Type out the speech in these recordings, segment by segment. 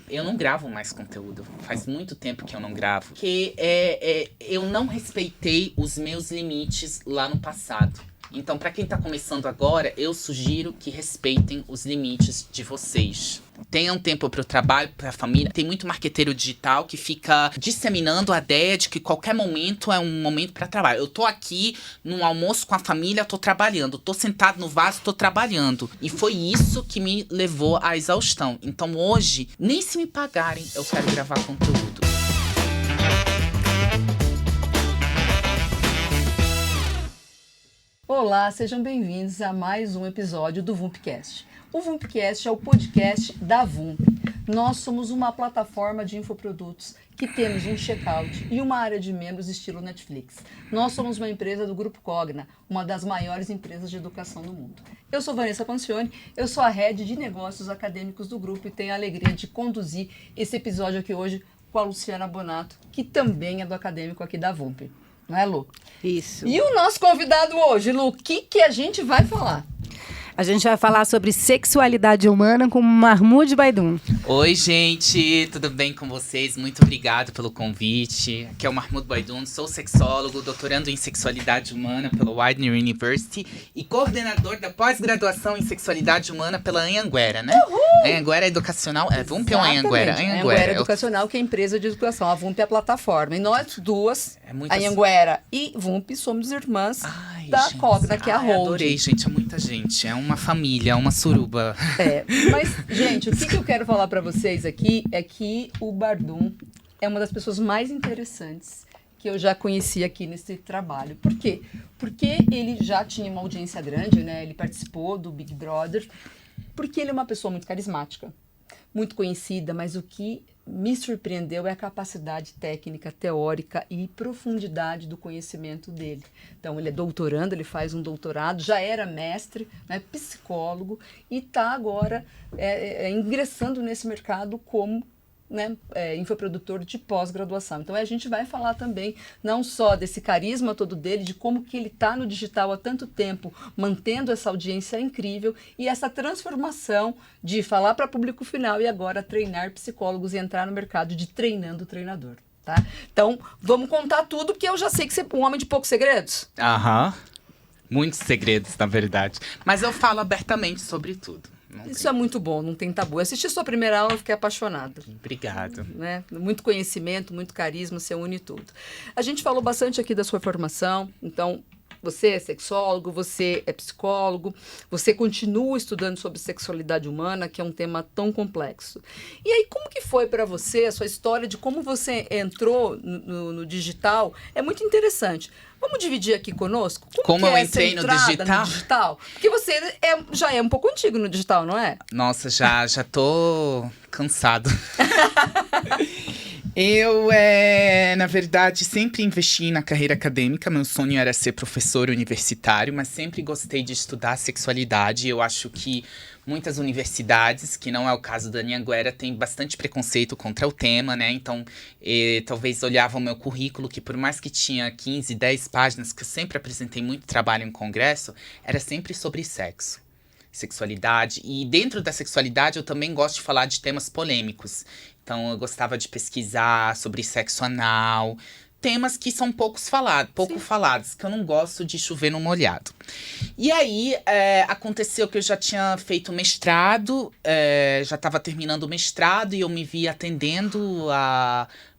Eu não gravo mais conteúdo. Faz muito tempo que eu não gravo. Porque eu não respeitei os meus limites lá no passado. Então, pra quem tá começando agora, eu sugiro que respeitem os limites de vocês. Tenham tempo pro trabalho, pra família. Tem muito marqueteiro digital que fica disseminando a ideia de que qualquer momento é um momento pra trabalho. Eu tô aqui num almoço com a família, tô trabalhando. Tô sentado no vaso, tô trabalhando. E foi isso que me levou à exaustão. Então hoje, nem se me pagarem, eu quero gravar conteúdo. Olá, sejam bem-vindos a mais um episódio do VumpCast. O VumpCast é o podcast da Vump. Nós somos uma plataforma de infoprodutos que temos um checkout e uma área de membros estilo Netflix. Nós somos uma empresa do Grupo Cogna, uma das maiores empresas de educação do mundo. Eu sou Vanessa Pancioni, eu sou a head de negócios acadêmicos do grupo e tenho a alegria de conduzir esse episódio aqui hoje com a Luciana Bonato, que também é do acadêmico aqui da Vump. Não é, Lu? Isso. E o nosso convidado hoje, Lu, o que a gente vai falar? A gente vai falar sobre sexualidade humana com Mahmoud Baidoun. Oi, gente, tudo bem com vocês? Muito obrigado pelo convite. Aqui é o Mahmoud Baidoun, sou sexólogo, doutorando em sexualidade humana pela Widener University e coordenador da pós-graduação em sexualidade humana pela Anhanguera, né? Uhul! Anhanguera Educacional, é Vump ou Anhanguera? Anhanguera Educacional, que é a empresa de educação, a Vump é a plataforma. E nós duas, muita... a Anhanguera e Vump, somos irmãs da Cogna, que é a holding. Adorei, gente, é muita gente, é uma família, é uma suruba. Mas, gente, o que eu quero falar pra vocês aqui é que o Baidoun é uma das pessoas mais interessantes que eu já conheci aqui nesse trabalho. Por quê? Porque ele já tinha uma audiência grande, né? Ele participou do Big Brother, porque ele é uma pessoa muito carismática, muito conhecida, mas o que me surpreendeu é a capacidade técnica, teórica e profundidade do conhecimento dele. Então, ele é doutorando, ele faz um doutorado, já era mestre, né, psicólogo, e está agora ingressando nesse mercado como infoprodutor de pós-graduação. Então a gente vai falar também não só desse carisma todo dele, de como que ele está no digital há tanto tempo, mantendo essa audiência incrível e essa transformação de falar para público final e agora treinar psicólogos e entrar no mercado de treinando o treinador. Tá? Então vamos contar tudo, porque eu já sei que você é um homem de poucos segredos. Muitos segredos, na verdade. Mas eu falo abertamente sobre tudo. Isso é muito bom, não tem tabu. Eu assisti sua primeira aula e fiquei apaixonada. Obrigado. Né? Muito conhecimento, muito carisma, você une tudo. A gente falou bastante aqui da sua formação, então você é sexólogo, você é psicólogo, você continua estudando sobre sexualidade humana, que é um tema tão complexo. E aí, como que foi para você, a sua história de como você entrou no digital? É muito interessante. Vamos dividir aqui conosco? Como eu entrei no digital? Porque você já é um pouco antigo no digital, não é? Nossa, já tô cansado. Eu, na verdade, sempre investi na carreira acadêmica. Meu sonho era ser professor universitário, mas sempre gostei de estudar sexualidade. Eu acho que muitas universidades, que não é o caso da Anhanguera, tem bastante preconceito contra o tema, né? Então, talvez olhavam o meu currículo, que por mais que tinha 15, 10 páginas, que eu sempre apresentei muito trabalho em congresso, era sempre sobre sexo, sexualidade. E dentro da sexualidade, eu também gosto de falar de temas polêmicos. Então, eu gostava de pesquisar sobre sexo anal, temas que são pouco falados, que eu não gosto de chover no molhado. E aí, aconteceu que eu já tinha feito mestrado, já estava terminando o mestrado e eu me vi atendendo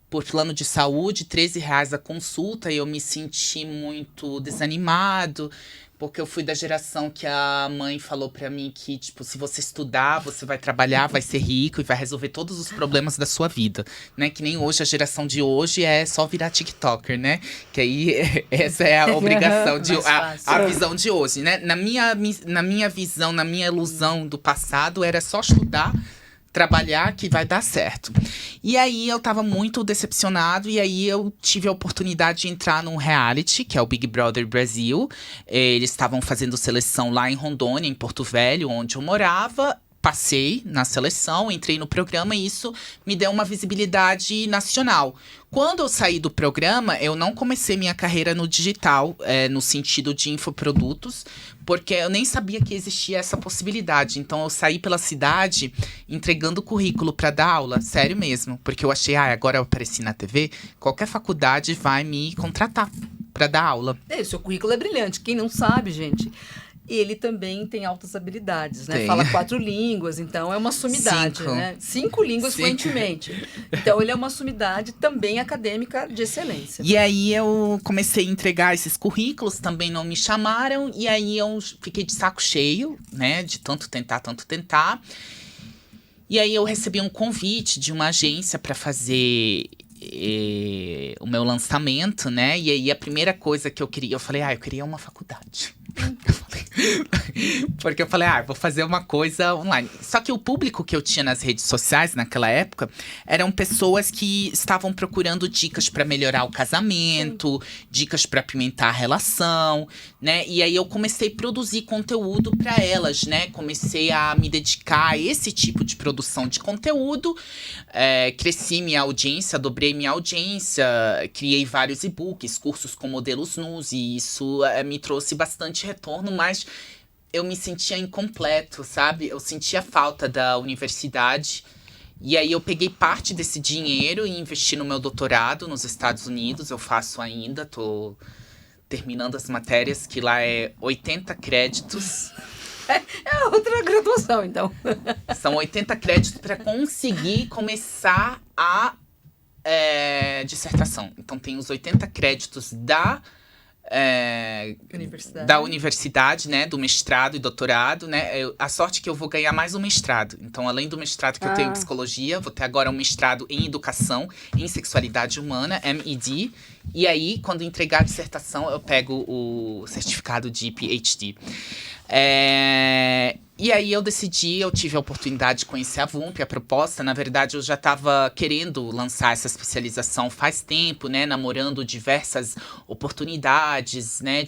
por plano de saúde, R$13 a consulta, e eu me senti muito desanimado, porque eu fui da geração que a mãe falou pra mim que, tipo, se você estudar, você vai trabalhar, vai ser rico e vai resolver todos os problemas da sua vida, né? Que nem hoje, a geração de hoje é só virar TikToker, né? Que aí, essa é a obrigação, a visão de hoje, né? Na minha visão, na minha ilusão do passado, era só estudar, trabalhar que vai dar certo. E aí eu tava muito decepcionado, e aí eu tive a oportunidade de entrar num reality, que é o Big Brother Brasil. Eles estavam fazendo seleção lá em Rondônia, em Porto Velho, onde eu morava. passei na seleção, entrei no programa e isso me deu uma visibilidade nacional. Quando eu saí do programa, eu não comecei minha carreira no digital, no sentido de infoprodutos, porque eu nem sabia que existia essa possibilidade. Então, eu saí pela cidade entregando currículo para dar aula, sério mesmo. Porque eu achei, agora eu apareci na TV, qualquer faculdade vai me contratar para dar aula. Seu currículo é brilhante. Quem não sabe, gente, ele também tem altas habilidades, né? Tem. Fala 4 línguas, então é uma sumidade, 5. né? 5 línguas fluentemente. Então, ele é uma sumidade também acadêmica de excelência. E aí eu comecei a entregar esses currículos, também não me chamaram, e aí eu fiquei de saco cheio, né, de tanto tentar. E aí eu recebi um convite de uma agência para fazer o meu lançamento, né, e aí a primeira coisa que eu falei, eu queria uma faculdade. Porque eu falei, vou fazer uma coisa online. Só que o público que eu tinha nas redes sociais naquela época eram pessoas que estavam procurando dicas para melhorar o casamento, dicas para apimentar a relação, né? E aí eu comecei a produzir conteúdo para elas, né? Comecei a me dedicar a esse tipo de produção de conteúdo. Cresci minha audiência, dobrei minha audiência, criei vários e-books, cursos com modelos nus, e isso me trouxe bastante retorno, mas eu me sentia incompleto, sabe? Eu sentia falta da universidade. E aí eu peguei parte desse dinheiro e investi no meu doutorado nos Estados Unidos. Eu faço ainda, tô terminando as matérias, que lá é 80 créditos. É outra graduação, então. São 80 créditos para conseguir começar a dissertação. Então tem os 80 créditos da universidade, né, do mestrado e doutorado, né, a sorte é que eu vou ganhar mais um mestrado. Então, além do mestrado que eu tenho em psicologia, vou ter agora um mestrado em educação, em sexualidade humana, MED, e aí, quando entregar a dissertação, eu pego o certificado de PhD. E aí eu tive a oportunidade de conhecer a VUMP, a proposta. Na verdade, eu já estava querendo lançar essa especialização faz tempo, né? Namorando diversas oportunidades, né?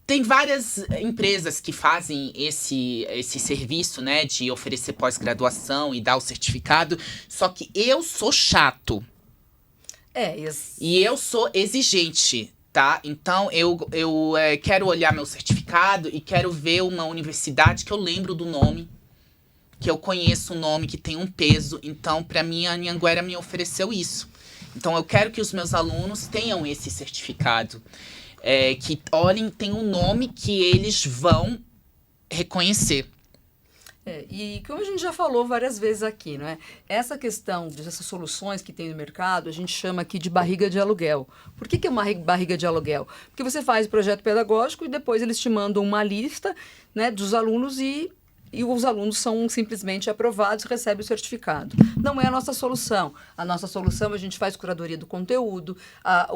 Tem várias empresas que fazem esse serviço, né? De oferecer pós-graduação e dar o certificado. Só que eu sou chato. E eu sou exigente. Tá? Então, eu quero olhar meu certificado e quero ver uma universidade que eu lembro do nome, que eu conheço o nome, que tem um peso. Então, para mim, a Anhanguera me ofereceu isso. Então, eu quero que os meus alunos tenham esse certificado. Que olhem, tem um nome que eles vão reconhecer. E como a gente já falou várias vezes aqui, não é? Essa questão dessas soluções que tem no mercado, a gente chama aqui de barriga de aluguel. Por que é uma barriga de aluguel? Porque você faz o projeto pedagógico e depois eles te mandam uma lista, né, dos alunos e os alunos são simplesmente aprovados e recebem o certificado. Não é a nossa solução. A nossa solução, a gente faz curadoria do conteúdo, a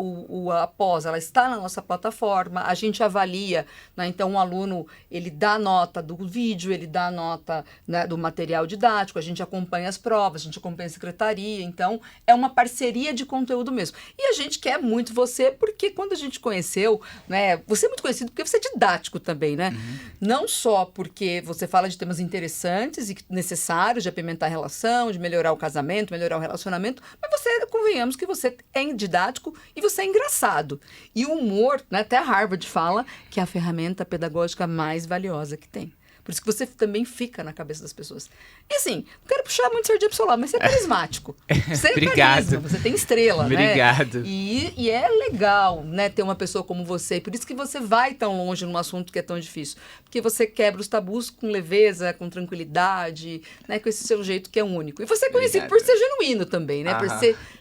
pós, ela está na nossa plataforma, a gente avalia, né? Então, um aluno, ele dá nota do vídeo, ele dá nota, né, do material didático, a gente acompanha as provas, a gente acompanha a secretaria, então, é uma parceria de conteúdo mesmo. E a gente quer muito você, porque quando a gente conheceu, né, você é muito conhecido porque você é didático também, né? Não só porque você fala de temas interessantes e necessários de apimentar a relação, de melhorar o casamento, melhorar o relacionamento, mas convenhamos que você é didático e você é engraçado. E o humor, né, até a Harvard fala que é a ferramenta pedagógica mais valiosa que tem. Por isso que você também fica na cabeça das pessoas. E assim, não quero puxar muito sardinha pro seu lado, mas você é carismático. Você é carisma, você tem estrela, Obrigado. Né? E é legal, né, ter uma pessoa como você. Por isso que você vai tão longe num assunto que é tão difícil. Porque você quebra os tabus com leveza, com tranquilidade, né, com esse seu jeito que é único. E você é conhecido por ser genuíno também, né? Por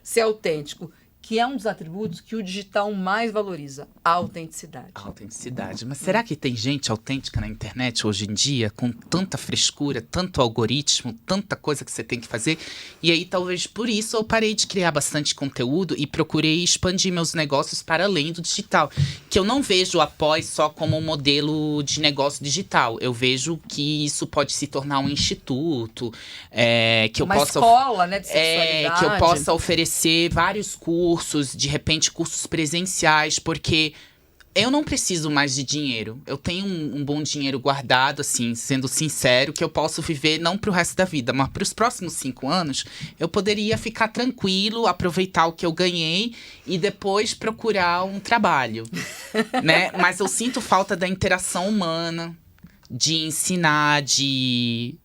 ser autêntico. Que é um dos atributos que o digital mais valoriza, a autenticidade. A autenticidade. Mas será que tem gente autêntica na internet hoje em dia, com tanta frescura, tanto algoritmo, tanta coisa que você tem que fazer? E aí, talvez por isso, eu parei de criar bastante conteúdo e procurei expandir meus negócios para além do digital. Que eu não vejo o Após só como um modelo de negócio digital. Eu vejo que isso pode se tornar um instituto, que eu uma possa... escola, né, de sexualidade. Que eu possa oferecer vários cursos, de repente cursos presenciais, porque Eu não preciso mais de dinheiro. Eu tenho um bom dinheiro guardado, assim, sendo sincero, que eu posso viver não pro resto da vida, mas pros próximos 5 anos, eu poderia ficar tranquilo, aproveitar o que eu ganhei e depois procurar um trabalho, né? Mas eu sinto falta da interação humana, de ensinar, De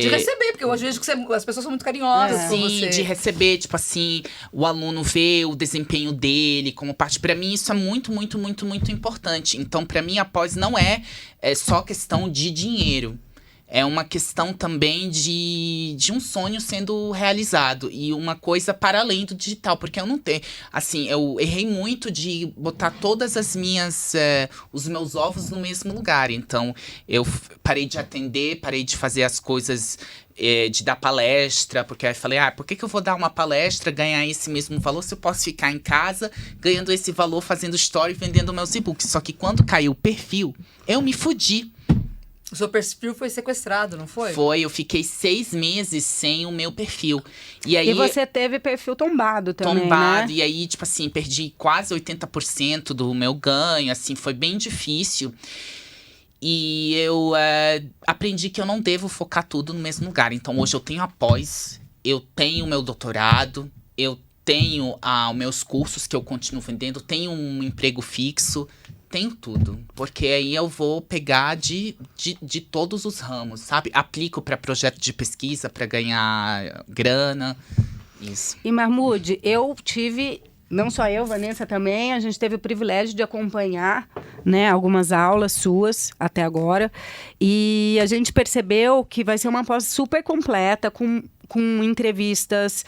receber, porque eu vejo que as pessoas são muito carinhosas com Sim, você. de receber, tipo assim, o aluno vê o desempenho dele como parte. Pra mim, isso é muito, muito, muito, muito importante. Então, pra mim, a pós não é só questão de dinheiro. É uma questão também de um sonho sendo realizado. E uma coisa para além do digital. Porque eu não tenho. Assim, eu errei muito de botar todas as os meus ovos no mesmo lugar. Então, eu parei de atender, parei de fazer as coisas. De dar palestra, porque aí eu falei, por que eu vou dar uma palestra, ganhar esse mesmo valor, se eu posso ficar em casa, ganhando esse valor, fazendo story, vendendo meus e-books. Só que quando caiu o perfil, eu me fudi. O seu perfil foi sequestrado, não foi? Foi, eu fiquei 6 meses sem o meu perfil. E aí, E você teve perfil tombado também, tombado, né? e aí, tipo assim, perdi quase 80% do meu ganho, assim, foi bem difícil. E eu aprendi que eu não devo focar tudo no mesmo lugar. Então, hoje eu tenho a pós, eu tenho o meu doutorado, eu tenho os meus cursos que eu continuo vendendo, tenho um emprego fixo, tenho tudo. Porque aí eu vou pegar de todos os ramos, sabe? Aplico para projeto de pesquisa para ganhar grana, isso. E Mahmoud, eu tive, não só eu, Vanessa também, a gente teve o privilégio de acompanhar, né, algumas aulas suas até agora. E a gente percebeu que vai ser uma pós super completa, com entrevistas,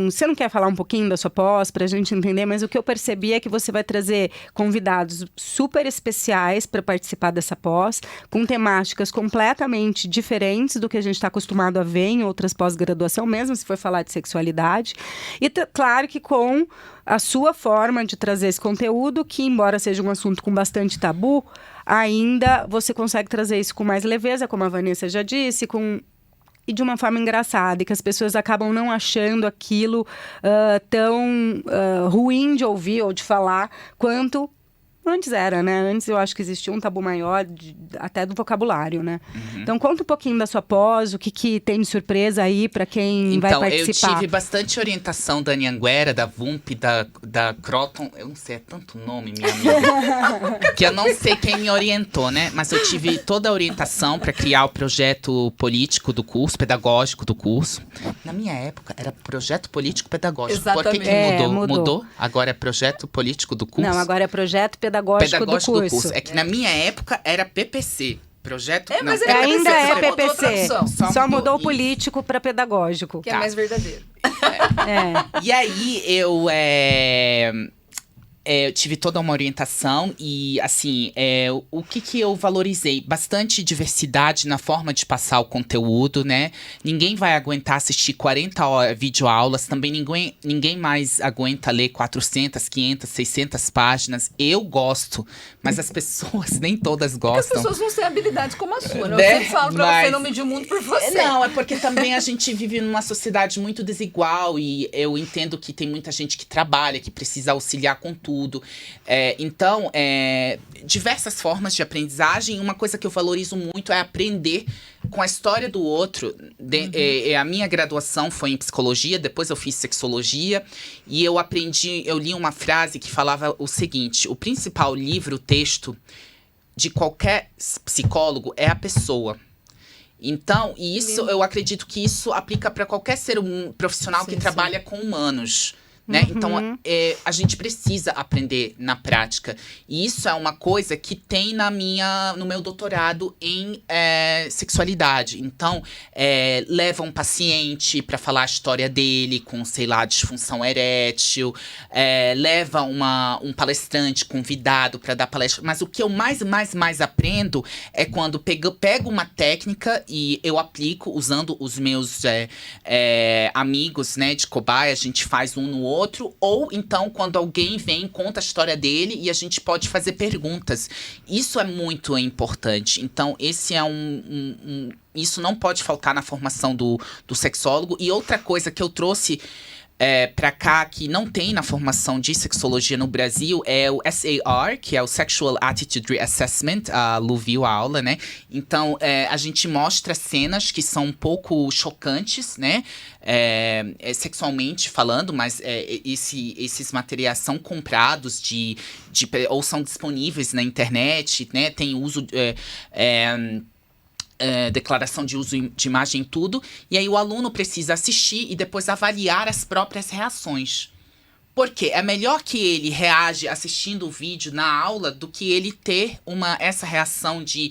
Você não quer falar um pouquinho da sua pós para a gente entender? Mas o que eu percebi é que você vai trazer convidados super especiais para participar dessa pós, com temáticas completamente diferentes do que a gente está acostumado a ver em outras pós-graduação, mesmo se for falar de sexualidade. E claro que com a sua forma de trazer esse conteúdo, que embora seja um assunto com bastante tabu, ainda você consegue trazer isso com mais leveza, como a Vanessa já disse, e de uma forma engraçada, e que as pessoas acabam não achando aquilo tão ruim de ouvir ou de falar quanto antes era, né? Antes eu acho que existia um tabu maior, até do vocabulário, né? Uhum. Então conta um pouquinho da sua pós, o que tem de surpresa aí para quem vai participar. Então, eu tive bastante orientação da Anhanguera, da VUMP, da Croton. Eu não sei, é tanto nome, minha amiga. Que eu não sei quem me orientou, né? Mas eu tive toda a orientação para criar o projeto político do curso, pedagógico do curso. Na minha época, era projeto político pedagógico. Exatamente. Por que mudou? Mudou. Agora é projeto político do curso? Não, agora é projeto pedagógico do curso. É que na minha época era PPC. Projeto... mas não, é Ainda PPC, é só mudou a PPC. tradução. Só mudou o isso. político para pedagógico. Que é mais verdadeiro. É. E aí eu tive toda uma orientação e, assim, o que eu valorizei? Bastante diversidade na forma de passar o conteúdo, né? Ninguém vai aguentar assistir 40 videoaulas, também ninguém mais aguenta ler 400, 500, 600 páginas. Eu gosto, mas as pessoas nem todas Porque as gostam. pessoas não têm habilidades como a sua, né? Eu Né? sempre falo pra Mas- você não medir o mundo por você. Não, é porque também a gente vive numa sociedade muito desigual e eu entendo que tem muita gente que trabalha, que precisa auxiliar com tudo. Então, diversas formas de aprendizagem. Uma coisa que eu valorizo muito é aprender com a história do outro. A minha graduação foi em psicologia, depois eu fiz sexologia e eu li uma frase que falava o seguinte: o principal livro, texto de qualquer psicólogo é a pessoa. Então, eu acredito que isso aplica para qualquer profissional que trabalha com humanos. Né? Então, a gente precisa aprender na prática. E isso é uma coisa que tem no meu doutorado em sexualidade. Então, leva um paciente para falar a história dele com, sei lá, disfunção erétil. Leva um palestrante convidado para dar palestra. Mas o que eu mais aprendo é quando pego uma técnica e eu aplico usando os meus amigos, né, de cobaia. A gente faz um no outro, ou então quando alguém vem, conta a história dele e a gente pode fazer perguntas. Isso é muito importante. Então, esse é isso não pode faltar na formação do sexólogo. E outra coisa que eu trouxe pra cá, que não tem na formação de sexologia no Brasil, é o SAR, que é o Sexual Attitude Reassessment. A Lu viu a aula, né? Então, a gente mostra cenas que são um pouco chocantes, né? Sexualmente falando, mas esses materiais são comprados ou são disponíveis na internet, né? Tem uso... declaração de uso de imagem e tudo, e aí o aluno precisa assistir e depois avaliar as próprias reações. Porque é melhor que ele reage assistindo o vídeo na aula do que ele ter essa reação de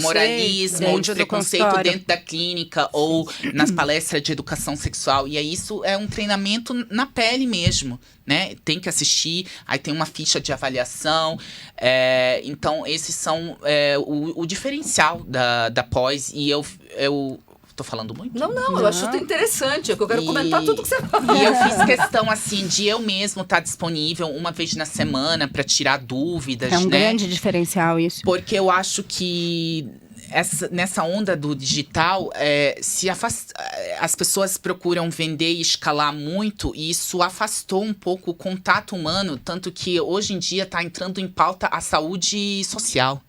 moralismo ou de preconceito dentro da clínica ou nas palestras de educação sexual. E aí isso é um treinamento na pele mesmo, né? Tem que assistir, aí tem uma ficha de avaliação. Então, esses são o diferencial da pós. E eu tô falando muito? Não, eu acho interessante. É que eu quero comentar tudo que você falou. E eu fiz questão, assim, de eu mesmo estar disponível uma vez na semana para tirar dúvidas, É um né? grande diferencial isso. Porque eu acho que nessa onda do digital, as pessoas procuram vender e escalar muito, e isso afastou um pouco o contato humano, tanto que hoje em dia está entrando em pauta a saúde social.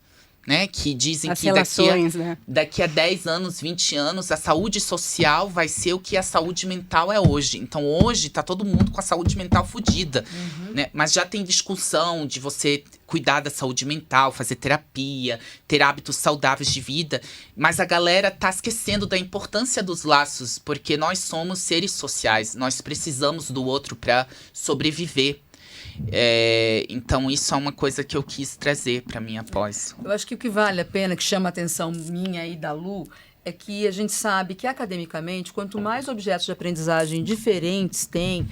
Né, que dizem as que relações, daqui a 10 anos, 20 anos, a saúde social vai ser o que a saúde mental é hoje. Então, hoje, tá todo mundo com a saúde mental fodida. Né? Mas já tem discussão de você cuidar da saúde mental, fazer terapia, ter hábitos saudáveis de vida. Mas a galera tá esquecendo da importância dos laços, porque nós somos seres sociais. Nós precisamos do outro para sobreviver. Então isso é uma coisa que eu quis trazer para minha pós. Eu acho que o que vale a pena, que chama a atenção minha e da Lu, é que a gente sabe que academicamente, quanto mais objetos de aprendizagem diferentes tem,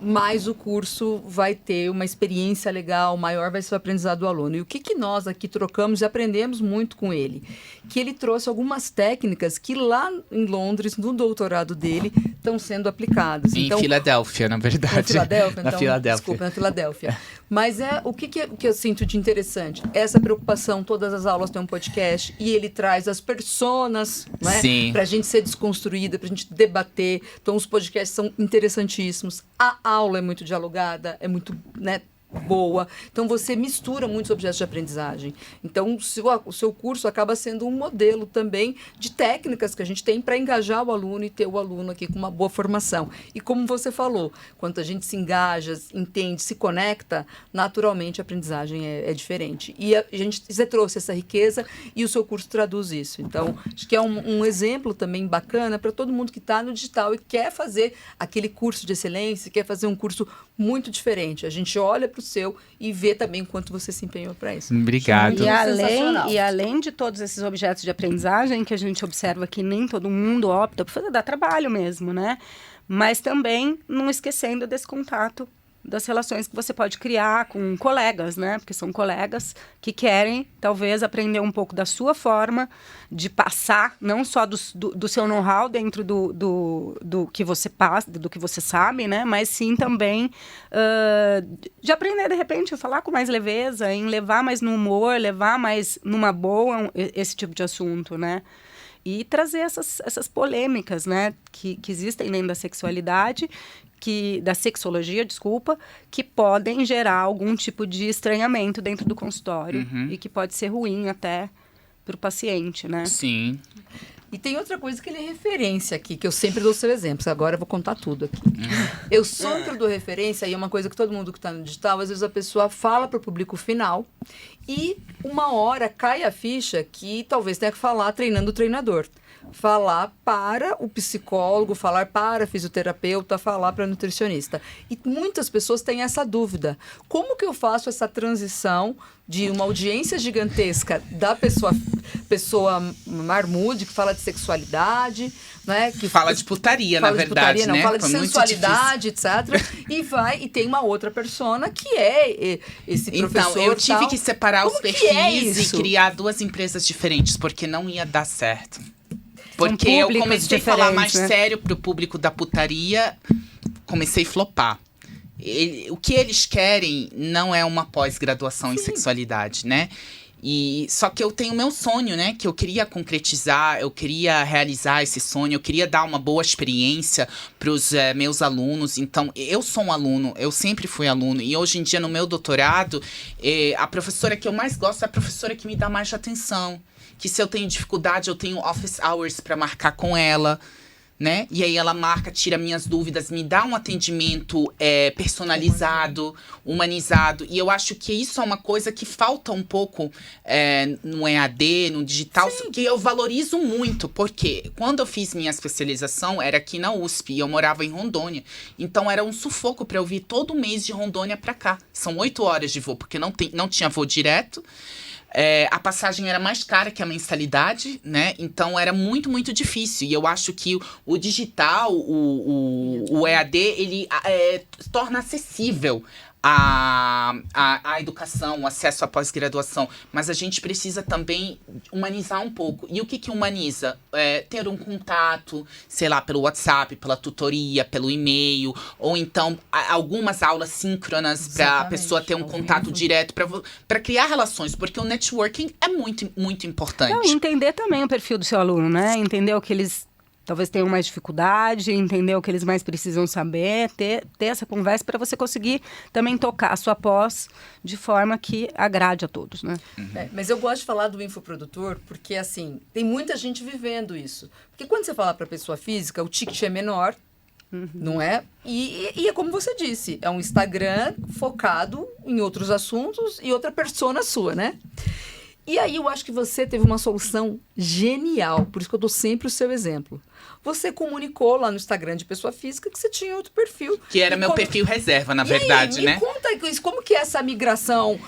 mais o curso vai ter uma experiência legal, maior vai ser o aprendizado do aluno. E o que nós aqui trocamos e aprendemos muito com ele? Que ele trouxe algumas técnicas que lá em Londres, no doutorado dele, estão sendo aplicadas. Em Filadélfia, na verdade. Na Filadélfia? Então, na Filadélfia. Desculpa, na Filadélfia. Mas o que eu sinto de interessante? Essa preocupação, todas as aulas têm um podcast, e ele traz as personas, né? Sim. Pra gente ser desconstruída, pra gente debater. Então, os podcasts são interessantíssimos. A aula é muito dialogada, é muito, né, boa. Então, você mistura muitos objetos de aprendizagem. Então, o seu curso acaba sendo um modelo também de técnicas que a gente tem para engajar o aluno e ter o aluno aqui com uma boa formação. E como você falou, quando a gente se engaja, entende, se conecta, naturalmente a aprendizagem é diferente. E você trouxe essa riqueza e o seu curso traduz isso. Então, acho que é um exemplo também bacana para todo mundo que está no digital e quer fazer aquele curso de excelência, quer fazer um curso muito diferente. A gente olha para o seu e vê também quanto você se empenhou para isso. Obrigado. E além de todos esses objetos de aprendizagem que a gente observa que nem todo mundo opta por fazer, dá trabalho mesmo, né? Mas também não esquecendo desse contato das relações que você pode criar com colegas, né? Porque são colegas que querem, talvez, aprender um pouco da sua forma de passar, não só do seu know-how dentro do que você passa, do que você sabe, né? Mas sim também de aprender, de repente, a falar com mais leveza, em levar mais no humor, levar mais numa boa esse tipo de assunto, né? E trazer essas polêmicas, né? Que existem dentro da sexualidade, da sexologia, desculpa, que podem gerar algum tipo de estranhamento dentro do consultório e que pode ser ruim até para o paciente, né? Sim. E tem outra coisa que ele é referência aqui, que eu sempre dou seu exemplo. Agora eu vou contar tudo aqui. Eu sempre dou referência, e é uma coisa que todo mundo que está no digital, às vezes a pessoa fala para o público final e uma hora cai a ficha que talvez tenha que falar treinando o treinador. Falar para o psicólogo, falar para a fisioterapeuta, falar para a nutricionista. E muitas pessoas têm essa dúvida. Como que eu faço essa transição de uma audiência gigantesca da pessoa marmude, que fala de sexualidade, né? Que fala de putaria, na verdade, né? Fala de sensualidade, etc. E tem uma outra persona que é esse professor. Então, eu tive que separar os perfis e isso? criar 2 empresas diferentes, porque não ia dar certo. Porque eu comecei a falar mais sério pro público da putaria, comecei a flopar. O que eles querem não é uma pós-graduação em sexualidade, né? E só que eu tenho meu sonho, né? Que eu queria concretizar, eu queria realizar esse sonho, eu queria dar uma boa experiência para os meus alunos. Então, eu sou um aluno, eu sempre fui aluno. E hoje em dia, no meu doutorado, a professora que eu mais gosto é a professora que me dá mais atenção. Que se eu tenho dificuldade, eu tenho office hours para marcar com ela, né? E aí ela marca, tira minhas dúvidas, me dá um atendimento personalizado, humanizado. E eu acho que isso é uma coisa que falta um pouco no EAD, no digital, que eu valorizo muito. Porque quando eu fiz minha especialização, era aqui na USP, e eu morava em Rondônia. Então era um sufoco para eu vir todo mês de Rondônia para cá. São 8 horas de voo, porque não tinha voo direto. A passagem era mais cara que a mensalidade, né? Então era muito, muito difícil. E eu acho que o digital, o EAD, ele torna acessível a educação, o acesso à pós-graduação. Mas a gente precisa também humanizar um pouco. E o que humaniza? Ter um contato, sei lá, pelo WhatsApp, pela tutoria, pelo e-mail, ou então algumas aulas síncronas para a pessoa ter um contato direto, para criar relações, porque o networking é muito, muito importante. Não, entender também o perfil do seu aluno, né? Entender o que eles talvez tenham mais dificuldade, entender o que eles mais precisam saber, ter essa conversa para você conseguir também tocar a sua pós de forma que agrade a todos, né? Mas eu gosto de falar do infoprodutor porque, assim, tem muita gente vivendo isso. Porque quando você fala para pessoa física, o ticket é menor, não é? E é como você disse, é um Instagram focado em outros assuntos e outra persona sua, né? E aí eu acho que você teve uma solução genial, por isso que eu dou sempre o seu exemplo. Você comunicou lá no Instagram de pessoa física que você tinha outro perfil. Que era meu perfil reserva, na verdade, né? Me conta isso, como que é essa migração?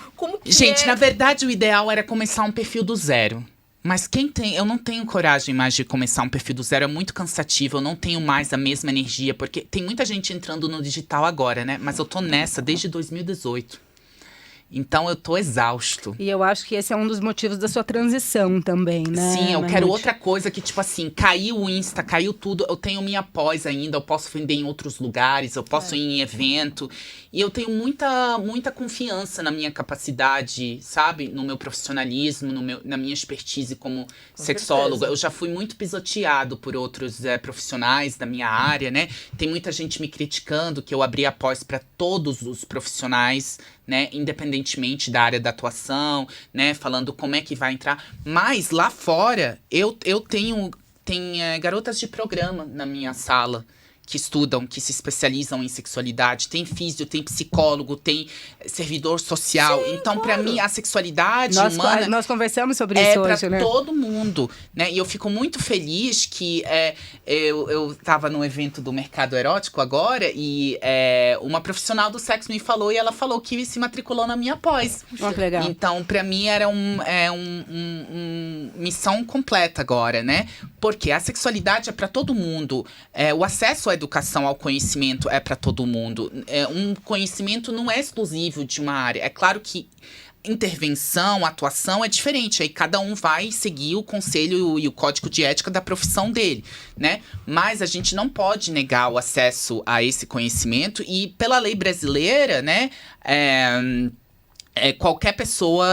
Gente, na verdade, o ideal era começar um perfil do zero. Mas eu não tenho coragem mais de começar um perfil do zero, é muito cansativo, eu não tenho mais a mesma energia, porque tem muita gente entrando no digital agora, né? Mas eu tô nessa desde 2018. Então, eu tô exausto. E eu acho que esse é um dos motivos da sua transição também, né? Sim, eu quero outra coisa que, tipo assim, caiu o Insta, caiu tudo. Eu tenho minha pós ainda, eu posso vender em outros lugares, eu posso ir em evento. E eu tenho muita, muita confiança na minha capacidade, sabe? No meu profissionalismo, na minha expertise como sexólogo. certeza. Eu já fui muito pisoteado por outros profissionais da minha área, né? Tem muita gente me criticando que eu abri a pós para todos os profissionais, né, independentemente da área da atuação, né, falando como é que vai entrar. Mas lá fora, eu tenho garotas de programa na minha sala que estudam, que se especializam em sexualidade. Tem físio, tem psicólogo, tem servidor social. Sim, então, claro. pra mim, a sexualidade humana... Nós conversamos sobre isso hoje, né? É pra todo mundo, né? E eu fico muito feliz que eu tava no evento do Mercado Erótico agora e uma profissional do sexo me falou e ela falou que se matriculou na minha pós. Olha que legal. Então, pra mim, era missão completa agora, né? Porque a sexualidade é pra todo mundo. O acesso à educação, ao conhecimento é pra todo mundo. Um conhecimento não é exclusivo de uma área. É claro que intervenção, atuação é diferente. Aí cada um vai seguir o conselho e o código de ética da profissão dele, né? Mas a gente não pode negar o acesso a esse conhecimento e pela lei brasileira, né? Qualquer pessoa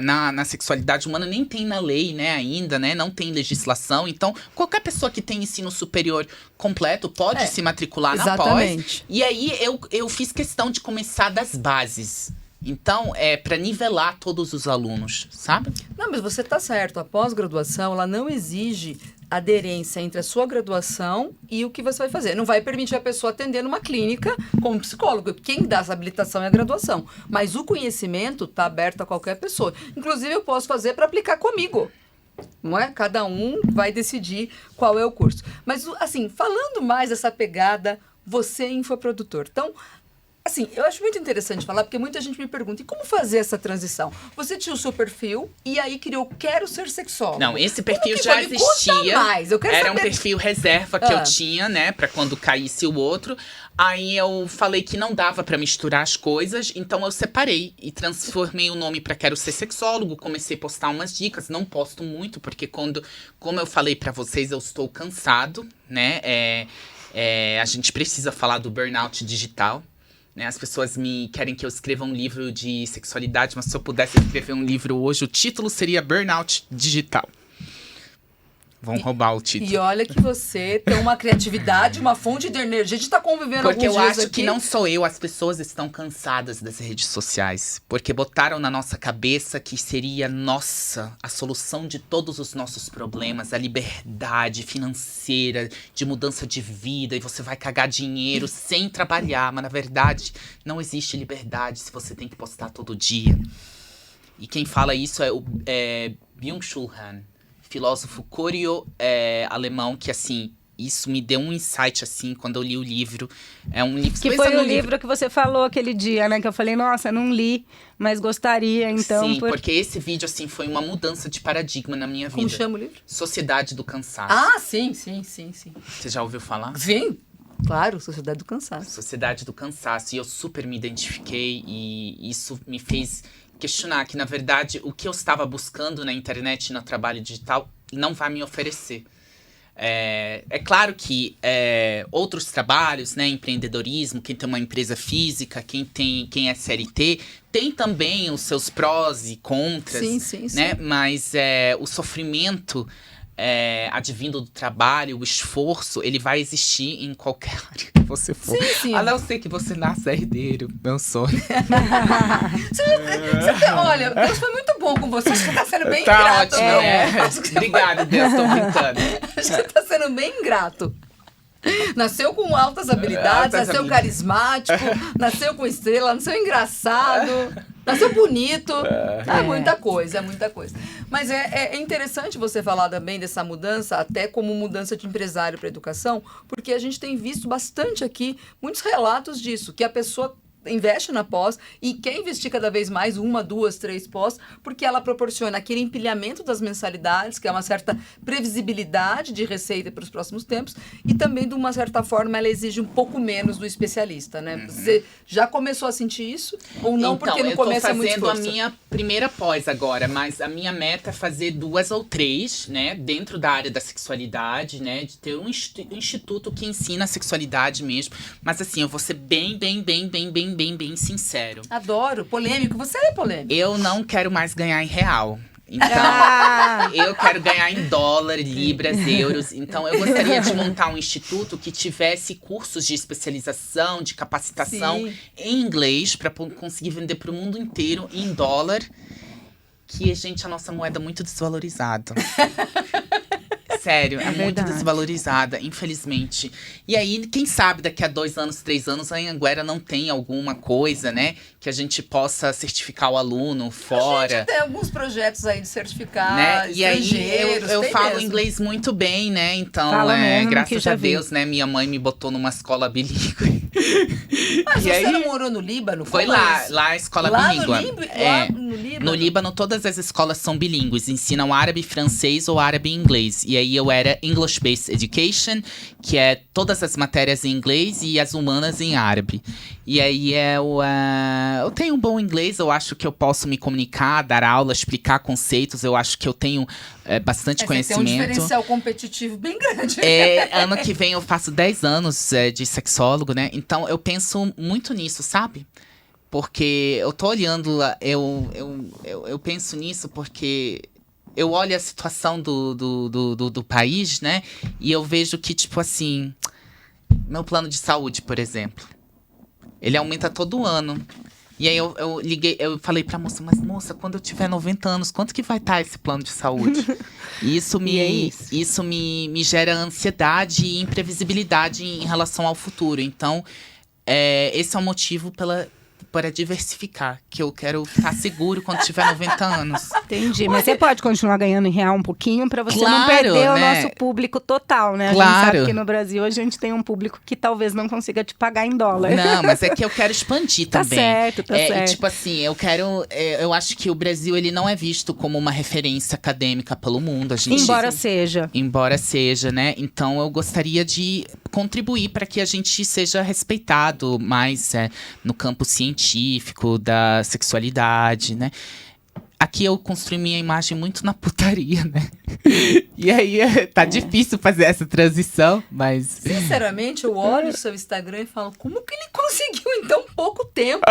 na sexualidade humana nem tem na lei, né, ainda, né, não tem legislação. Então, qualquer pessoa que tem ensino superior completo pode se matricular na pós. Exatamente. E aí, eu fiz questão de começar das bases. Então, para nivelar todos os alunos, sabe? Não, mas você está certo. A pós-graduação, ela não exige aderência entre a sua graduação e o que você vai fazer. Não vai permitir a pessoa atender numa clínica como psicólogo. Quem dá essa habilitação é a graduação. Mas o conhecimento está aberto a qualquer pessoa. Inclusive, eu posso fazer para aplicar comigo. Não é? Cada um vai decidir qual é o curso. Mas, assim, falando mais dessa pegada, você é infoprodutor. Então, assim, eu acho muito interessante falar, porque muita gente me pergunta, e como fazer essa transição? Você tinha o seu perfil e aí criou Quero Ser Sexólogo. Não, esse perfil Como que já foi? Me conta existia. mais, eu quero Era saber. um perfil reserva que eu tinha, né, pra quando caísse o outro. Aí eu falei que não dava pra misturar as coisas, então eu separei e transformei o nome pra Quero Ser Sexólogo. Comecei a postar umas dicas, não posto muito, porque como eu falei pra vocês, eu estou cansado, né? A gente precisa falar do burnout digital. né? As pessoas querem que eu escreva um livro de sexualidade, mas se eu pudesse escrever um livro hoje, o título seria Burnout Digital. Vão roubar o título. E olha que você tem uma criatividade, uma fonte de energia. A gente tá convivendo Porque alguns eu dias acho aqui. que não sou eu, as pessoas estão cansadas das redes sociais. Porque botaram na nossa cabeça que seria a solução de todos os nossos problemas, a liberdade financeira, de mudança de vida, e você vai cagar dinheiro sem trabalhar. Mas na verdade, não existe liberdade se você tem que postar todo dia. E quem fala isso é Byung-Chul Han, filósofo coreano-alemão, que assim, isso me deu um insight, assim, quando eu li o livro. É um livro... Que foi o livro que você falou aquele dia, né? Que eu falei, nossa, não li, mas gostaria, então... Sim, porque esse vídeo, assim, foi uma mudança de paradigma na minha vida. Como chama o livro? Sociedade do Cansaço. Ah, sim. Você já ouviu falar? Sim, claro, Sociedade do Cansaço. Sociedade do Cansaço. E eu super me identifiquei, e isso me fez questionar que, na verdade, o que eu estava buscando na internet e no trabalho digital não vai me oferecer. É claro que outros trabalhos, né, empreendedorismo, quem tem uma empresa física, quem é CLT, tem também os seus prós e contras, Sim. né? Mas o sofrimento advindo do trabalho, o esforço, ele vai existir em qualquer área que você for. Sim. A não ser que você nasça herdeiro, meu sonho. Olha, Deus foi muito bom com você. Acho que tá sendo bem Tá ingrato. ótimo, não? Acho que você Obrigado, Deus, tô brincando. Acho que tá sendo bem ingrato. Nasceu com altas habilidades, Altas nasceu habilidades. carismático, nasceu com estrela, nasceu engraçado, nasceu bonito. É muita coisa. Mas é interessante você falar também dessa mudança, até como mudança de empresário para educação, porque a gente tem visto bastante aqui muitos relatos disso, que a pessoa investe na pós e quer investir cada vez mais, 1, 2, 3 pós, porque ela proporciona aquele empilhamento das mensalidades, que é uma certa previsibilidade de receita para os próximos tempos, e também, de uma certa forma, ela exige um pouco menos do especialista, né? Você já começou a sentir isso? Ou não, Então, porque no começo é muito eu tô fazendo esforço? a minha primeira pós agora, mas a minha meta é fazer 2 ou 3, né? Dentro da área da sexualidade, né? De ter um instituto que ensina a sexualidade mesmo. Mas assim, eu vou ser bem sincero. Adoro. Polêmico. Você é polêmico. Eu não quero mais ganhar em real. Então, eu quero ganhar em dólar, libras, euros. Então, eu gostaria de montar um instituto que tivesse cursos de especialização, de capacitação Sim. em inglês, para conseguir vender para o mundo inteiro em dólar. Que, gente, a nossa moeda é muito desvalorizada. Sério, é muito verdade. desvalorizada, infelizmente. E aí, quem sabe daqui a 2 anos, 3 anos, a Anhanguera não tem alguma coisa, né? Que a gente possa certificar o aluno A fora. gente tem alguns projetos aí de certificar Né? E aí estrangeiros. eu tem falo mesmo. inglês muito bem, né? Então, Fala mesmo, que graças já a vi. Deus, né? Minha mãe me botou numa escola bilíngue. Mas E você aí, não morou no Líbano? foi Como é lá, isso? lá a escola Lá bilíngue. no Líbano? Lá no Líbano? No Líbano, todas as escolas são bilíngues, ensinam árabe, francês ou árabe e inglês. E aí eu era English Based Education, que é todas as matérias em inglês e as humanas em árabe. E aí eu tenho um bom inglês, eu acho que eu posso me comunicar, dar aula, explicar conceitos, eu acho que eu tenho bastante Você tem um conhecimento. diferencial competitivo bem grande. Ano que vem eu faço 10 anos de sexólogo, né? Então eu penso muito nisso, sabe? Porque eu tô olhando lá, eu penso nisso porque eu olho a situação do país, né? E eu vejo que, tipo assim, meu plano de saúde, por exemplo, ele aumenta todo ano. E aí eu falei pra moça, mas moça, quando eu tiver 90 anos, quanto que vai estar esse plano de saúde? E isso me gera ansiedade e imprevisibilidade em relação ao futuro. Então, esse é o motivo para diversificar, que eu quero estar seguro quando tiver 90 anos. Entendi, mas você pode continuar ganhando em real um pouquinho pra você não Claro, perder o né? nosso público total, né? A gente Claro. sabe que no Brasil a gente tem um público que talvez não consiga te pagar em dólar. Não, mas é que eu quero expandir Tá também. certo, tá E, certo. tipo assim, eu acho que o Brasil, ele não é visto como uma referência acadêmica pelo mundo. A gente, Embora seja. né? Então, eu gostaria de contribuir para que a gente seja respeitado mais no campo científico, da sexualidade, né? aqui eu construí minha imagem muito na putaria, né? E aí tá difícil fazer essa transição, mas... Sinceramente, eu olho o seu Instagram e falo, como que ele conseguiu em tão pouco tempo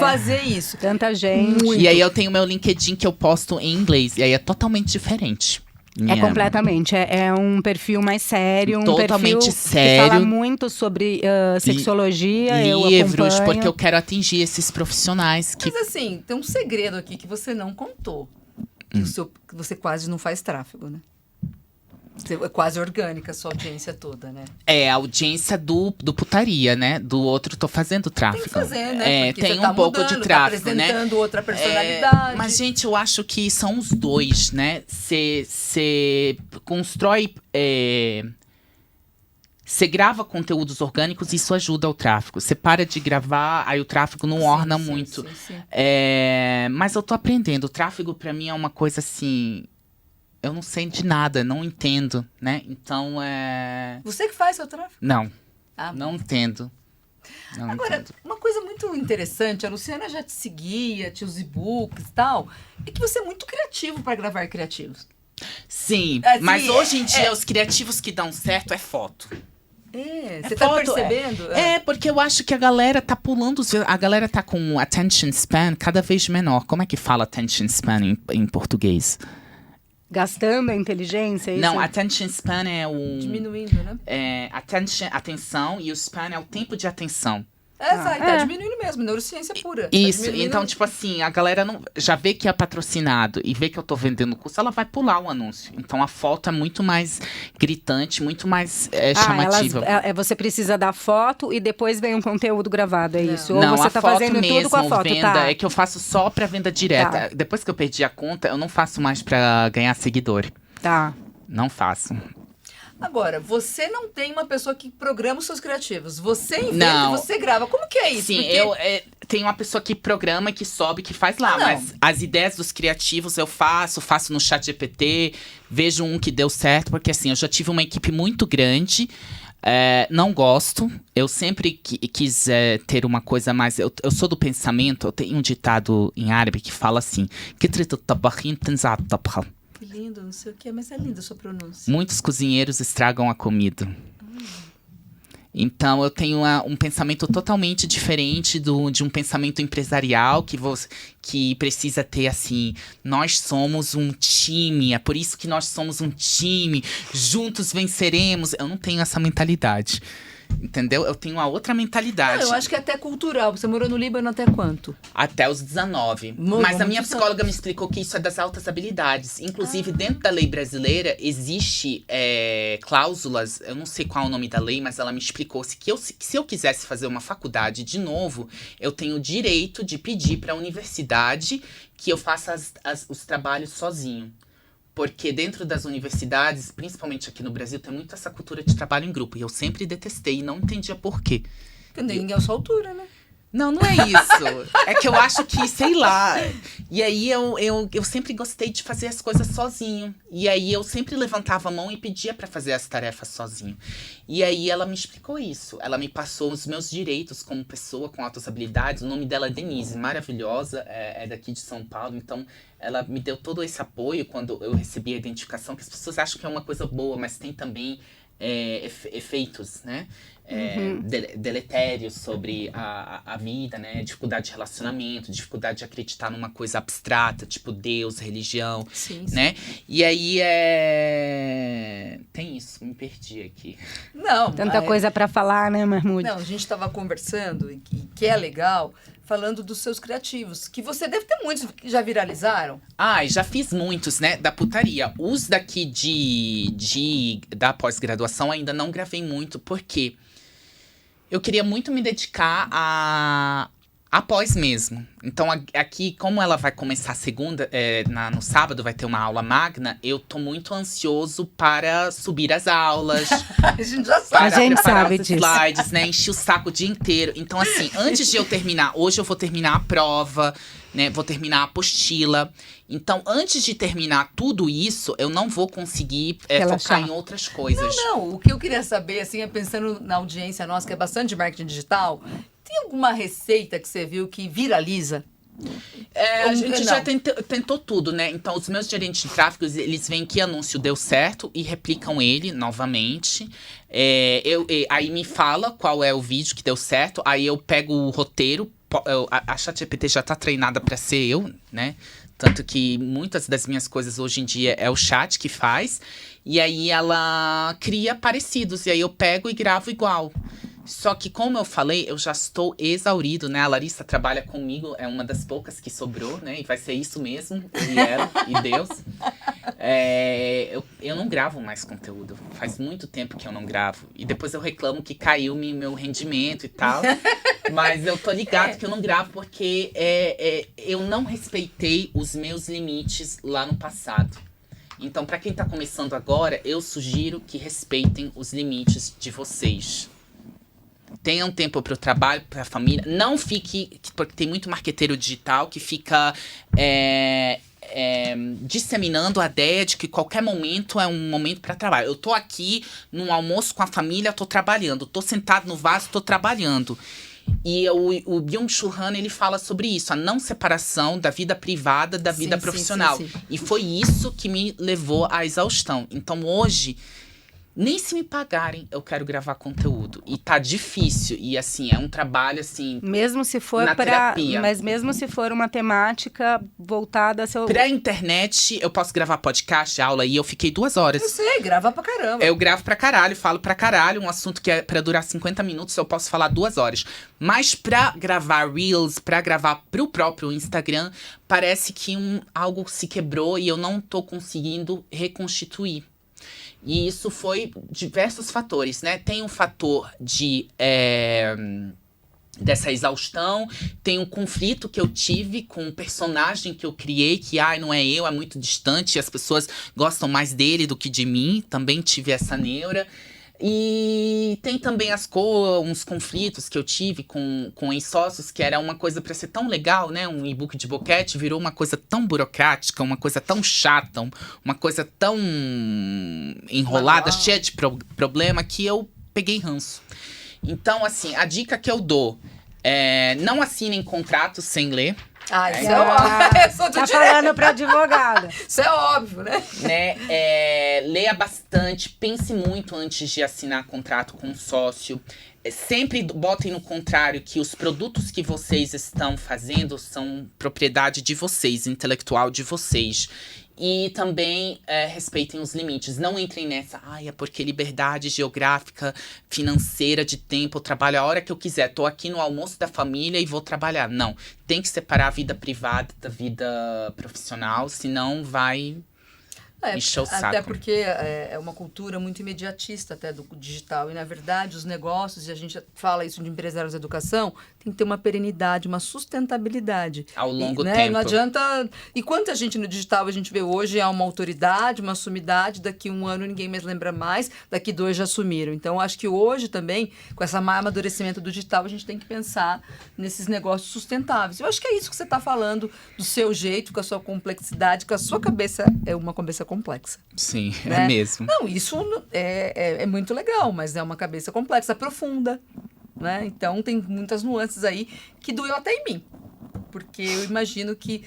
fazer isso? Tanta gente. E aí eu tenho meu LinkedIn que eu posto em inglês, e aí é totalmente diferente. É completamente. É um perfil mais sério, um Totalmente perfil sério. que fala muito sobre sexologia. Livros, eu porque eu quero atingir esses profissionais que... Mas assim, tem um segredo aqui que você não contou. Que você quase não faz tráfego, né? É quase orgânica a sua audiência toda, né? É, a audiência do putaria, né? Do outro tô fazendo tráfego. Tem que fazer, né? Porque tem você tá um pouco mudando, de tráfego, tá né? apresentando outra personalidade. Mas, gente, eu acho que são os dois, né? Você constrói... Você grava conteúdos orgânicos e isso ajuda o tráfego. Você para de gravar, aí o tráfego não orna muito. Sim. Mas eu tô aprendendo. O tráfego, pra mim, é uma coisa assim... Eu não sei de nada, não entendo, né? Então, Você que faz seu tráfego? Não, Ah, não entendo. Não Agora, entendo. uma coisa muito interessante, a Luciana já te seguia, tinha os e-books e tal, é que você é muito criativo para gravar criativos. Sim, Assim, mas hoje em dia os criativos que dão certo é foto. Você tá foto, percebendo? Porque eu acho que a galera tá pulando, a galera tá com um attention span cada vez menor. Como é que fala attention span em português? Gastando a inteligência, é isso? Não, attention span é o... Diminuindo, né? Atenção, e o span é o tempo de atenção. Tá diminuindo mesmo, neurociência pura. Isso, Tá diminuindo. então, tipo assim, a galera não, já vê que é patrocinado e vê que eu tô vendendo curso, ela vai pular o anúncio. Então, a foto é muito mais gritante, muito mais chamativa. Você precisa da foto e depois vem um conteúdo gravado, é isso? Ou Não, você a tá foto fazendo mesmo, tudo com a foto, venda, tá? é que eu faço só pra venda direta. Tá. Depois que eu perdi a conta, eu não faço mais pra ganhar seguidor. Tá. Não faço. Agora, você não tem uma pessoa que programa os seus criativos. Você inventa Não. e você grava. Como que é isso? Sim, Porque... eu tenho uma pessoa que programa, que sobe, que faz lá. Ah, não. Mas as ideias dos criativos eu faço no chat GPT, vejo um que deu certo, porque assim, eu já tive uma equipe muito grande. Não gosto. Eu sempre quis ter uma coisa mais... Eu sou do pensamento, eu tenho um ditado em árabe que fala assim... Que lindo, não sei o que, mas é linda a sua pronúncia. Muitos cozinheiros estragam a comida. Então, eu tenho um pensamento totalmente diferente de um pensamento empresarial que precisa ter, assim, nós somos um time, é por isso que nós somos um time, juntos venceremos. Eu não tenho essa mentalidade, entendeu? Eu tenho uma outra mentalidade. Eu acho que é até cultural. Você morou no Líbano até quanto? Até os 19. Mas a minha psicóloga me explicou que isso é das altas habilidades. Inclusive, dentro da lei brasileira, existe cláusulas, eu não sei qual é o nome da lei, mas ela me explicou que se eu quisesse fazer uma faculdade de novo, eu tenho o direito de pedir para a universidade que eu faça os trabalhos sozinho. Porque dentro das universidades, principalmente aqui no Brasil, tem muito essa cultura de trabalho em grupo. E eu sempre detestei e não entendia por quê. Porque ninguém é a sua altura, né? Não é isso. É que eu acho que, sei lá. E aí eu sempre gostei de fazer as coisas sozinho. E aí eu sempre levantava a mão e pedia pra fazer as tarefas sozinho. E aí ela me explicou isso. Ela me passou os meus direitos como pessoa com altas habilidades. O nome dela é Denise, maravilhosa, é daqui de São Paulo. Então ela me deu todo esse apoio quando eu recebi a identificação, que as pessoas acham que é uma coisa boa, mas tem também efeitos, né? Deletérios sobre a vida, né? Dificuldade de relacionamento, dificuldade de acreditar numa coisa abstrata, tipo Deus, religião, Sim. né? E aí tem isso, me perdi aqui. Não. Tanta coisa pra falar, né, Mahmoud? Não, a gente estava conversando, e que é legal, falando dos seus criativos, que você deve ter muitos que já viralizaram. Já fiz muitos, né, da putaria. Os daqui da pós-graduação ainda não gravei muito, porque eu queria muito me dedicar após mesmo. Então, aqui, como ela vai começar segunda, no sábado vai ter uma aula magna, eu tô muito ansioso para subir as aulas. A gente já sabe. Para A gente preparar sabe os disso. slides, né? Enchi o saco o dia inteiro. Então, assim, antes de eu terminar, hoje eu vou terminar a prova, né? Vou terminar a apostila. Então, antes de terminar tudo isso, eu não vou conseguir focar em outras coisas. Não, o que eu queria saber, assim, é pensando na audiência nossa, que é bastante de marketing digital, tem alguma receita que você viu que viraliza? A gente já tentou tudo, né? Então, os meus gerentes de tráfego, eles veem que anúncio deu certo e replicam ele novamente. Aí me fala qual é o vídeo que deu certo. Aí eu pego o roteiro. A ChatGPT já tá treinada pra ser eu, né? Tanto que muitas das minhas coisas hoje em dia é o chat que faz. E aí ela cria parecidos. E aí eu pego e gravo igual. Só que, como eu falei, eu já estou exaurido, né? A Larissa trabalha comigo, é uma das poucas que sobrou, né? E vai ser isso mesmo, e ela, e Deus. Eu não gravo mais conteúdo. Faz muito tempo que eu não gravo. E depois eu reclamo que caiu meu rendimento e tal. Mas eu tô ligado que eu não gravo porque eu não respeitei os meus limites lá no passado. Então, pra quem tá começando agora, eu sugiro que respeitem os limites de vocês. Tenham tempo para o trabalho, para a família. Não fique... Porque tem muito marqueteiro digital que fica disseminando a ideia de que qualquer momento é um momento para trabalho. Eu tô aqui num almoço com a família, tô trabalhando. Tô sentado no vaso, tô trabalhando. E o Byung-Chul Han, ele fala sobre isso. A não separação da vida privada da vida profissional. Sim. E foi isso que me levou à exaustão. Então, hoje... Nem se me pagarem, eu quero gravar conteúdo. E tá difícil. E, assim, é um trabalho, assim... Mesmo se for terapia. Mas mesmo se for uma temática voltada a seu... Pra internet, eu posso gravar podcast, aula, e eu fiquei 2 horas. Eu sei, grava pra caramba. Eu gravo pra caralho, falo pra caralho. Um assunto que é pra durar 50 minutos, eu posso falar 2 horas. Mas pra gravar Reels, pra gravar pro próprio Instagram, parece que algo se quebrou e eu não tô conseguindo reconstituir. E isso foi diversos fatores, né? Tem um fator dessa exaustão, tem um conflito que eu tive com um personagem que eu criei, que não é eu, é muito distante, as pessoas gostam mais dele do que de mim, também tive essa neura. E tem também uns conflitos que eu tive com ex-sócios, que era uma coisa pra ser tão legal, né? Um e-book de boquete virou uma coisa tão burocrática, uma coisa tão chata, uma coisa tão enrolada, cheia de problema, que eu peguei ranço. Então, assim, a dica que eu dou não assinem contratos sem ler. Isso é óbvio. Tá falando pra advogada. Isso é óbvio, né? Leia bastante, pense muito antes de assinar contrato com um sócio. Sempre botem no contrário que os produtos que vocês estão fazendo são propriedade de vocês, intelectual de vocês. E também respeitem os limites. Não entrem nessa, é porque liberdade geográfica, financeira, de tempo, eu trabalho a hora que eu quiser. Tô aqui no almoço da família e vou trabalhar. Não, tem que separar a vida privada da vida profissional, senão vai encher o saco. Até porque é uma cultura muito imediatista até do digital. E, na verdade, os negócios, e a gente fala isso de empresários da educação, tem que ter uma perenidade, uma sustentabilidade. Ao longo tempo. Não adianta... E quanta gente no digital a gente vê hoje é uma autoridade, uma sumidade, daqui 1 ano ninguém mais lembra mais, daqui 2 já sumiram. Então, acho que hoje também, com esse amadurecimento do digital, a gente tem que pensar nesses negócios sustentáveis. Eu acho que é isso que você está falando, do seu jeito, com a sua complexidade, com a sua cabeça, é uma cabeça complexa. Sim, né? É mesmo. Não, isso é muito legal, mas é uma cabeça complexa, profunda, né? Então tem muitas nuances aí que doeu até em mim, porque eu imagino que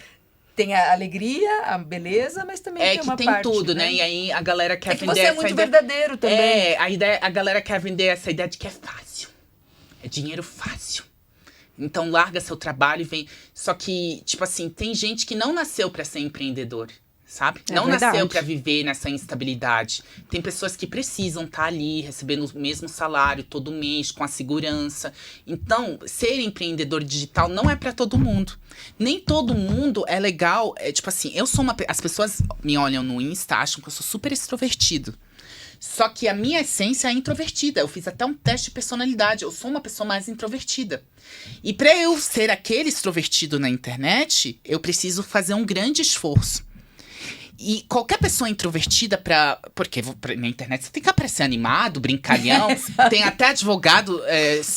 tem a alegria, a beleza, mas também tem uma parte... É que tem tudo, né? E aí a galera quer vender você é muito verdadeiro também. A galera quer vender essa ideia de que é fácil. É dinheiro fácil. Então larga seu trabalho e vem... Só que, tipo assim, tem gente que não nasceu pra ser empreendedor. Sabe? Não nasceu pra viver nessa instabilidade. Tem pessoas que precisam estar ali, recebendo o mesmo salário todo mês, com a segurança. Então, ser empreendedor digital não é pra todo mundo. Nem todo mundo é legal. Tipo assim, as pessoas me olham no Insta, acham que eu sou super extrovertido. Só que a minha essência é introvertida. Eu fiz até um teste de personalidade. Eu sou uma pessoa mais introvertida. E pra eu ser aquele extrovertido na internet, eu preciso fazer um grande esforço. E qualquer pessoa introvertida porque na internet você tem que aparecer animado, brincalhão, tem até advogado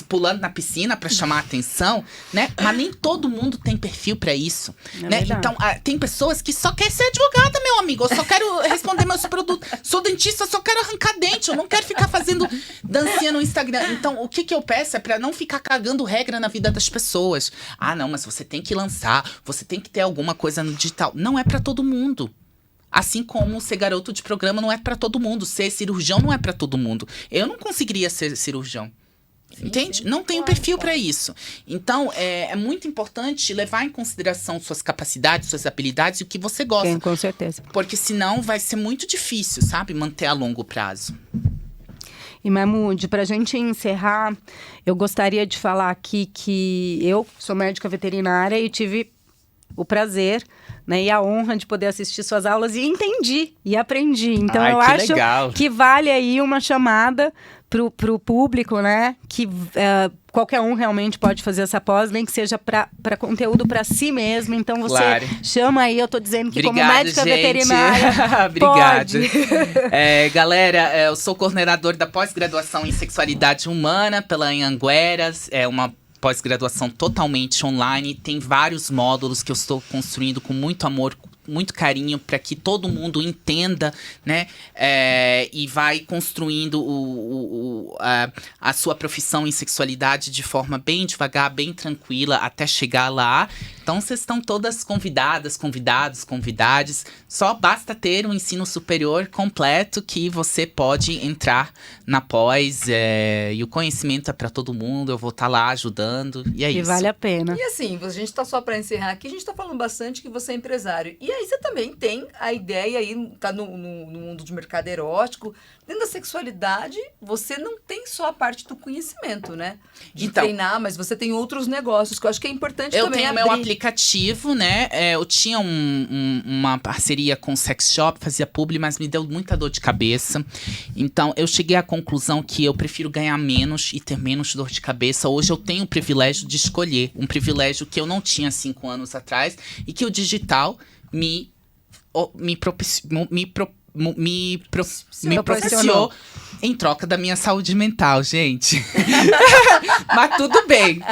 pulando na piscina pra chamar a atenção, né? Mas nem todo mundo tem perfil pra isso, né? Verdade. Então, tem pessoas que só querem ser advogada, meu amigo. Eu só quero responder meus produtos. Sou dentista, eu só quero arrancar dente. Eu não quero ficar fazendo dancinha no Instagram. Então, o que eu peço é pra não ficar cagando regra na vida das pessoas. Ah, não, mas você tem que lançar, você tem que ter alguma coisa no digital. Não é pra todo mundo. Assim como ser garoto de programa não é pra todo mundo. Ser cirurgião não é pra todo mundo. Eu não conseguiria ser cirurgião. Entende? Sim, não tenho perfil para isso. Então, é muito importante levar em consideração suas capacidades, suas habilidades e o que você gosta. Sim, com certeza. Porque senão vai ser muito difícil, sabe? Manter a longo prazo. E Mahmoud, para a gente encerrar, eu gostaria de falar aqui que eu sou médica veterinária e tive o prazer, né, e a honra de poder assistir suas aulas e entendi e aprendi. Então, Ai, eu que acho legal. que vale aí uma chamada pro público, né? Que qualquer um realmente pode fazer essa pós, nem que seja para conteúdo para si mesmo. Então, você Claro. chama aí, eu tô dizendo que Obrigado, como médica gente. veterinária, Obrigado. pode. Galera, eu sou coordenador da pós-graduação em sexualidade humana pela Anhangueras. É uma pós-graduação totalmente online. Tem vários módulos que eu estou construindo com muito amor, muito carinho, para que todo mundo entenda, né? E vai construindo a sua profissão em sexualidade de forma bem devagar, bem tranquila, até chegar lá. Então, vocês estão todas convidadas, convidados. Só basta ter um ensino superior completo que você pode entrar na pós. E o conhecimento é para todo mundo. Eu vou estar lá ajudando. E é E isso. vale a pena. E assim, a gente tá só para encerrar aqui, a gente tá falando bastante que você é empresário. E aí você também tem a ideia aí, tá no mundo de mercado erótico. Dentro da sexualidade, você não tem só a parte do conhecimento, né? De Então, treinar, mas você tem outros negócios, que eu acho que é importante eu também tenho abrir. meu aplicativo, né? Eu tinha uma parceria com o Sex Shop, fazia publi, mas me deu muita dor de cabeça. Então, eu cheguei à conclusão que eu prefiro ganhar menos e ter menos dor de cabeça. Hoje eu tenho o privilégio de escolher. Um privilégio que eu não tinha 5 anos atrás e que o digital me propiciou em troca da minha saúde mental, gente. Mas tudo bem.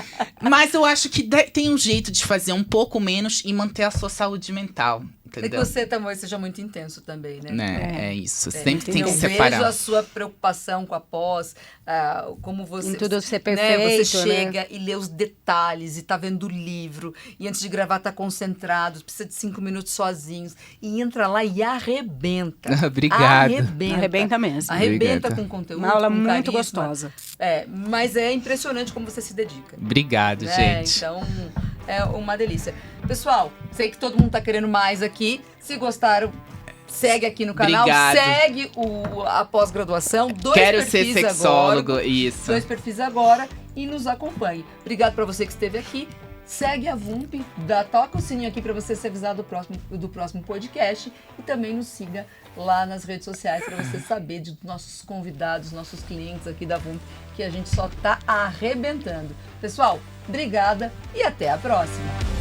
Mas eu acho que tem um jeito de fazer um pouco menos e manter a sua saúde mental. É que você, Tamoio, seja muito intenso também, né? É isso. Sempre tem eu que vejo separar. a sua preocupação com a pós, como você... Em tudo ser né, perfeito, você chega e lê os detalhes, e tá vendo o livro, e antes de gravar tá concentrado, precisa de 5 minutos sozinhos, e entra lá e arrebenta. Obrigado. Arrebenta mesmo. Arrebenta Obrigado. com conteúdo, Uma aula com muito carisma. gostosa. Mas é impressionante como você se dedica. Obrigado, Né? gente. Então, é uma delícia. Pessoal, sei que todo mundo tá querendo mais aqui. Se gostaram, segue aqui no canal. Obrigado. Segue a pós-graduação. Quero ser sexólogo, agora, isso. 2 perfis agora e nos acompanhe. Obrigado pra você que esteve aqui. Segue a VUMP, toca o sininho aqui para você ser avisado do próximo podcast e também nos siga lá nas redes sociais para você saber de nossos convidados, nossos clientes aqui da VUMP, que a gente só tá arrebentando. Pessoal, obrigada e até a próxima!